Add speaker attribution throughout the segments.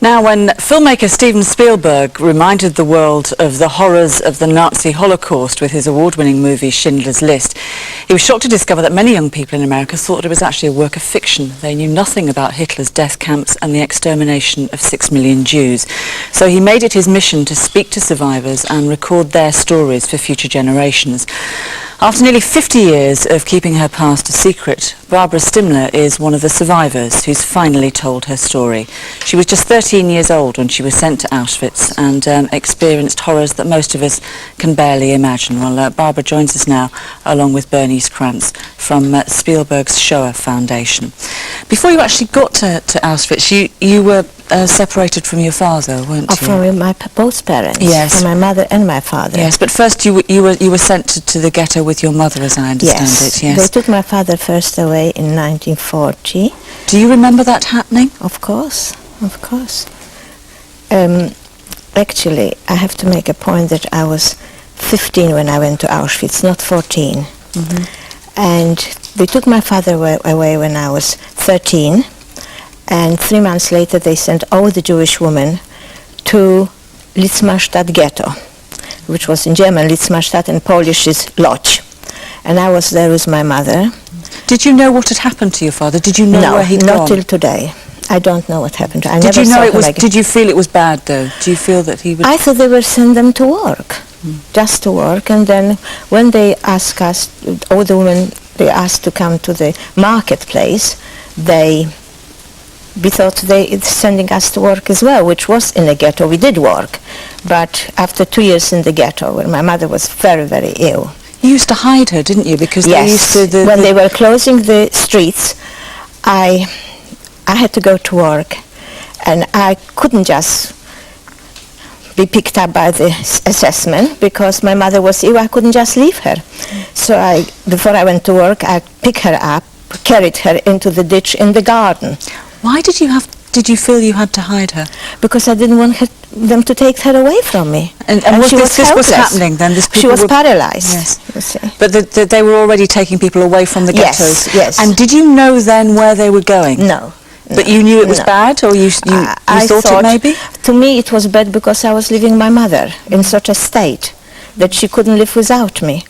Speaker 1: Now, when filmmaker Steven Spielberg reminded the world of the horrors of the Nazi Holocaust with his award-winning movie Schindler's List, he was shocked to discover that many young people in America thought it was actually a work of fiction. They knew nothing about Hitler's death camps and the extermination of 6 million Jews. So he made it his mission to speak to survivors and record their stories for future generations. After nearly 50 years of keeping her past a secret, Barbara Stimler is one of the survivors who's finally told her story. She was just 13 years old when she was sent to Auschwitz and experienced horrors that most of us can barely imagine. Well, Barbara joins us now, along with Bernice Krantz from Spielberg's Shoah Foundation. Before you actually got to Auschwitz, you were separated from your father, weren't you?
Speaker 2: From my both parents.
Speaker 1: Yes.
Speaker 2: From my mother and my father.
Speaker 1: Yes, but first you were sent to the ghetto with your mother, as I understand it. Yes.
Speaker 2: They took my father first away in 1940.
Speaker 1: Do you remember that happening?
Speaker 2: Of course, of course. Actually, I have to make a point that I was 15 when I went to Auschwitz, not 14. Mm-hmm. And they took my father away when I was 13. And 3 months later, they sent all the Jewish women to Litzmarstadt ghetto, which was in German, Litzmarstadt, and Polish is Lodz. And I was there with my mother.
Speaker 1: Did you know what had happened to your father? Did you know where he'd gone?
Speaker 2: No, not till today. I don't know what happened to him.
Speaker 1: Did you know it was? Did you feel it was bad though? Do you feel that he was?
Speaker 2: I thought they would send them to work, just to work. And then when they asked us, all the women, they asked to come to the marketplace, we thought they sending us to work as well, which was in the ghetto. We did work, but after 2 years in the ghetto, where my mother was very, very ill.
Speaker 1: You used to hide her, didn't you? Because
Speaker 2: yes,
Speaker 1: they used to
Speaker 2: when they were closing the streets, I had to go to work, and I couldn't just be picked up by the assessment because my mother was ill. I couldn't just leave her. So before I went to work, I picked her up, carried her into the ditch in the garden.
Speaker 1: Why did you feel you had to hide her?
Speaker 2: Because I didn't want them to take her away from me.
Speaker 1: And
Speaker 2: she
Speaker 1: this was happening then?
Speaker 2: She was paralyzed.
Speaker 1: Yes.
Speaker 2: You see.
Speaker 1: But they were already taking people away from the ghettos?
Speaker 2: Yes, yes.
Speaker 1: And did you know then where they were going?
Speaker 2: No.
Speaker 1: But you knew it was bad, or you thought it maybe?
Speaker 2: To me it was bad because I was leaving my mother in such a state that she couldn't live without me.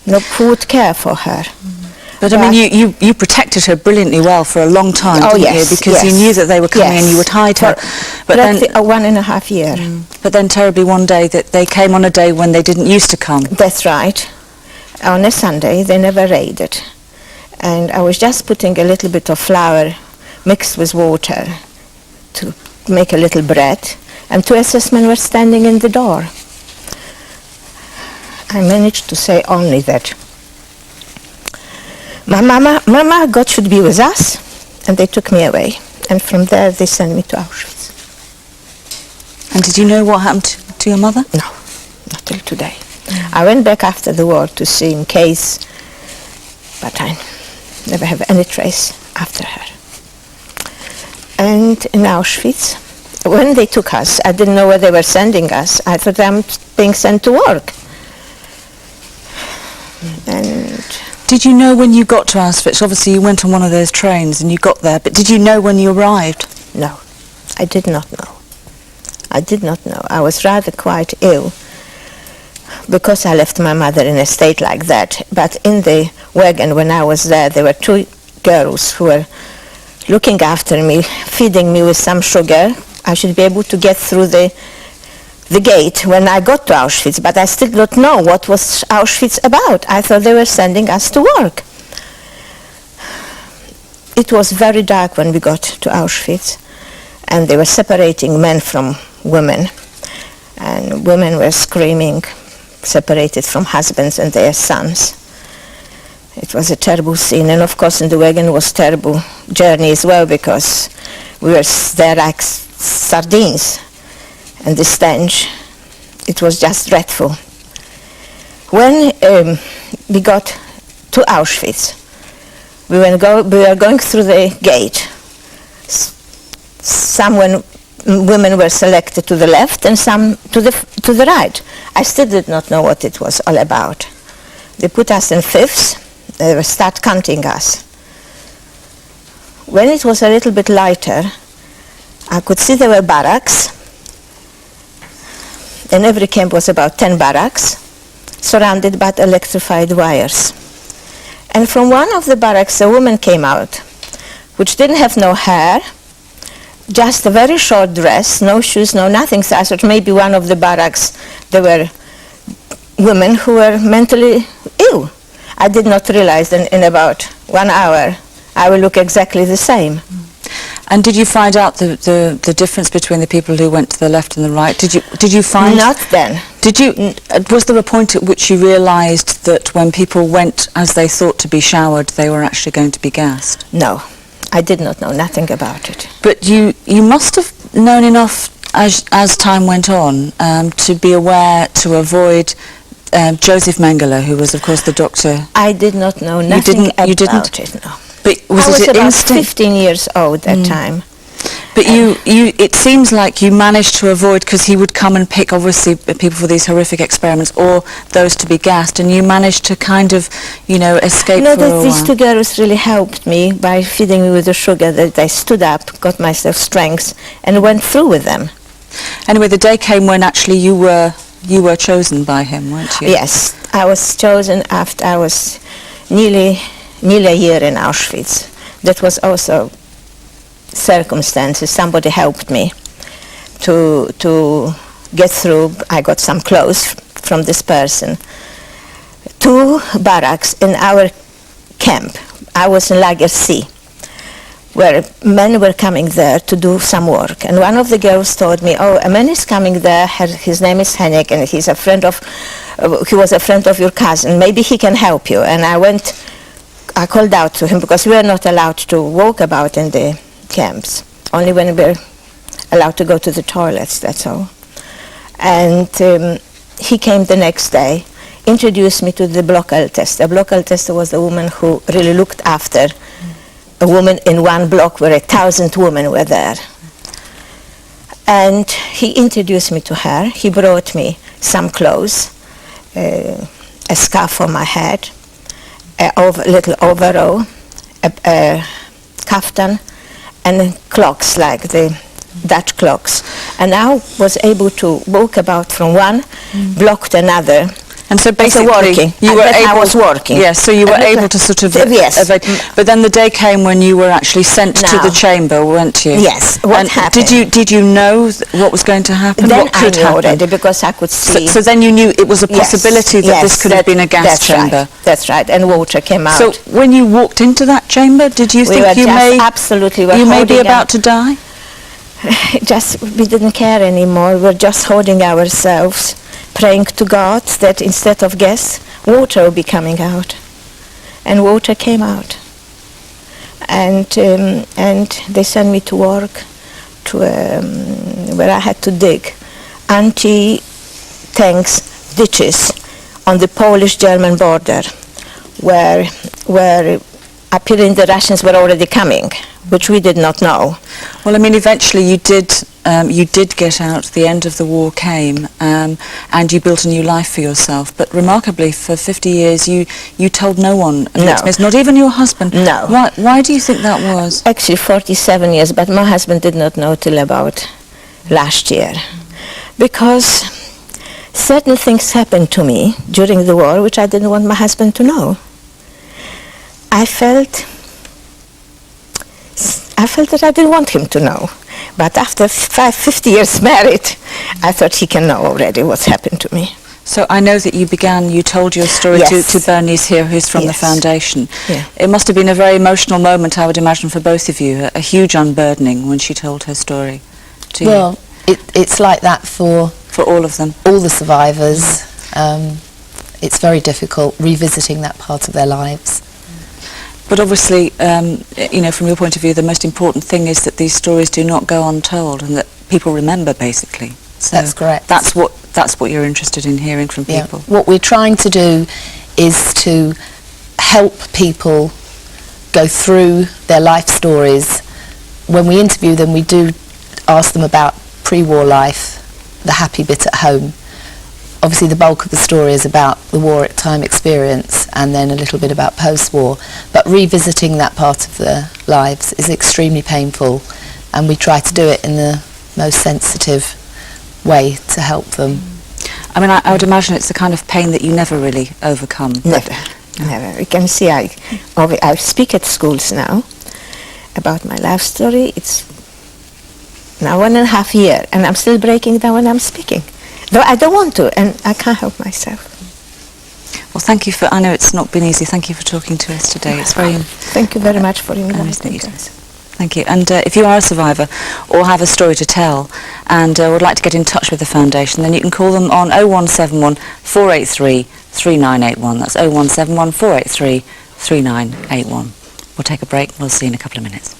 Speaker 2: No who would care for her.
Speaker 1: But I mean, you protected her brilliantly well for a long time, didn't you? Because you knew that they were coming and you would hide her.
Speaker 2: But then 1.5 years.
Speaker 1: But then terribly one day that they came on a day when they didn't used to come.
Speaker 2: That's right. On a Sunday they never raided. And I was just putting a little bit of flour mixed with water to make a little bread, and 2 assessmen were standing in the door. I managed to say only that Mama, God should be with us, and they took me away. And from there they sent me to Auschwitz.
Speaker 1: And did you know what happened to your mother?
Speaker 2: No, not till today. I went back after the war to see in case, but I never have any trace after her. And in Auschwitz, when they took us, I didn't know where they were sending us. I thought I'm being sent to work. And
Speaker 1: did you know when you got to Auschwitz? Obviously you went on one of those trains and you got there, but did you know when you arrived?
Speaker 2: No, I did not know. I did not know. I was rather quite ill because I left my mother in a state like that. But in the wagon when I was there were 2 girls who were looking after me, feeding me with some sugar. I should be able to get through the gate when I got to Auschwitz, but I still don't know what was Auschwitz about. I thought they were sending us to work. It was very dark when we got to Auschwitz, and they were separating men from women, and women were screaming, separated from husbands and their sons. It was a terrible scene, and of course in the wagon was terrible journey as well, because we were there like sardines, and the stench, it was just dreadful. When we got to Auschwitz, we were going through the gate. Some women were selected to the left and some to the right. I still did not know what it was all about. They put us in fifths. They would start counting us. When it was a little bit lighter, I could see there were barracks. In every camp was about 10 barracks, surrounded by electrified wires. And from one of the barracks, a woman came out, which didn't have no hair, just a very short dress, no shoes, no nothing. So I thought maybe one of the barracks, there were women who were mentally ill. I did not realize that in about 1 hour, I will look exactly the same.
Speaker 1: And did you find out the difference between the people who went to the left and the right? Did you find...
Speaker 2: Not then.
Speaker 1: Was there a point at which you realised that when people went as they thought to be showered, they were actually going to be gassed?
Speaker 2: No, I did not know nothing about it.
Speaker 1: But you must have known enough as time went on to be aware to avoid Joseph Mengele, who was of course the doctor.
Speaker 2: I did not know nothing about it, no.
Speaker 1: But
Speaker 2: I was about 15 years old at that time.
Speaker 1: But it seems like you managed to avoid, because he would come and pick obviously people for these horrific experiments or those to be gassed, and you managed to kind of, escape for a while.
Speaker 2: These two girls really helped me by feeding me with the sugar, that I stood up, got myself strength, and went through with them.
Speaker 1: Anyway, the day came when actually you were chosen by him, weren't you?
Speaker 2: Yes, I was chosen after I was nearly a year in Auschwitz. That was also circumstances. Somebody helped me to get through. I got some clothes from this person. 2 barracks in our camp. I was in Lager C, where men were coming there to do some work. And one of the girls told me, oh, a man is coming there, his name is Henrik, and he was a friend of your cousin. Maybe he can help you. And I called out to him, because we were not allowed to walk about in the camps, only when we were allowed to go to the toilets, that's all. And he came the next day, introduced me to the block-L tester. A block-L tester was the woman who really looked after a woman in one block where 1,000 women were there. And he introduced me to her. He brought me some clothes, a scarf for my head, a little overall, a kaftan, and clocks like the Dutch clocks. And I was able to walk about from one block to another.
Speaker 1: And so basically,
Speaker 2: I was working.
Speaker 1: Yes, so you were able to sort of...
Speaker 2: Yes.
Speaker 1: But then the day came when you were actually sent to the chamber, weren't you?
Speaker 2: Yes. What happened?
Speaker 1: Did you know what was going to happen?
Speaker 2: Then
Speaker 1: what could
Speaker 2: I knew
Speaker 1: happen?
Speaker 2: Already, because I could see...
Speaker 1: So then you knew it was a possibility that this could have been a gas chamber.
Speaker 2: Right, that's right, and water came out.
Speaker 1: So when you walked into that chamber, did you think you may be about to die?
Speaker 2: We didn't care anymore. We were just holding ourselves, praying to God that instead of gas, water would be coming out. And water came out. And they sent me to work where I had to dig anti-tanks ditches on the Polish-German border, where apparently the Russians were already coming, which we did not know.
Speaker 1: Well, I mean, eventually you did get out. The end of the war came, and you built a new life for yourself. But remarkably, for 50 years, you told no one of your experience, not even your husband.
Speaker 2: No.
Speaker 1: Why do you think that was?
Speaker 2: Actually, 47 years, but my husband did not know till about last year, because certain things happened to me during the war which I didn't want my husband to know. I felt that I didn't want him to know. But after 50 years married, I thought he can know already what's happened to me.
Speaker 1: So I know that you told your story to Bernice here, who's from the foundation.
Speaker 2: Yeah.
Speaker 1: It must have been a very emotional moment, I would imagine, for both of you, a huge unburdening when she told her story to you.
Speaker 3: Well, it's like that for
Speaker 1: all of them.
Speaker 3: All the survivors. It's very difficult revisiting that part of their lives.
Speaker 1: But obviously, from your point of view, the most important thing is that these stories do not go untold and that people remember, basically. So
Speaker 3: that's correct.
Speaker 1: That's what you're interested in hearing from people.
Speaker 3: Yeah. What we're trying to do is to help people go through their life stories. When we interview them, we do ask them about pre-war life, the happy bit at home. Obviously the bulk of the story is about the war-time experience and then a little bit about post-war, but revisiting that part of their lives is extremely painful and we try to do it in the most sensitive way to help them.
Speaker 1: I mean, I would imagine it's the kind of pain that you never really overcome.
Speaker 2: Never, never. You can see I speak at schools now about my life story. It's now 1.5 years, and I'm still breaking down when I'm speaking. Though I don't want to, and I can't help myself.
Speaker 1: Well, thank you I know it's not been easy. Thank you for talking to us today. It's very
Speaker 2: Thank you very much for inviting us.
Speaker 1: Thank you. And if you are a survivor or have a story to tell and would like to get in touch with the foundation, then you can call them on 0171 483 3981. That's 0171 483 3981. We'll take a break. We'll see you in a couple of minutes.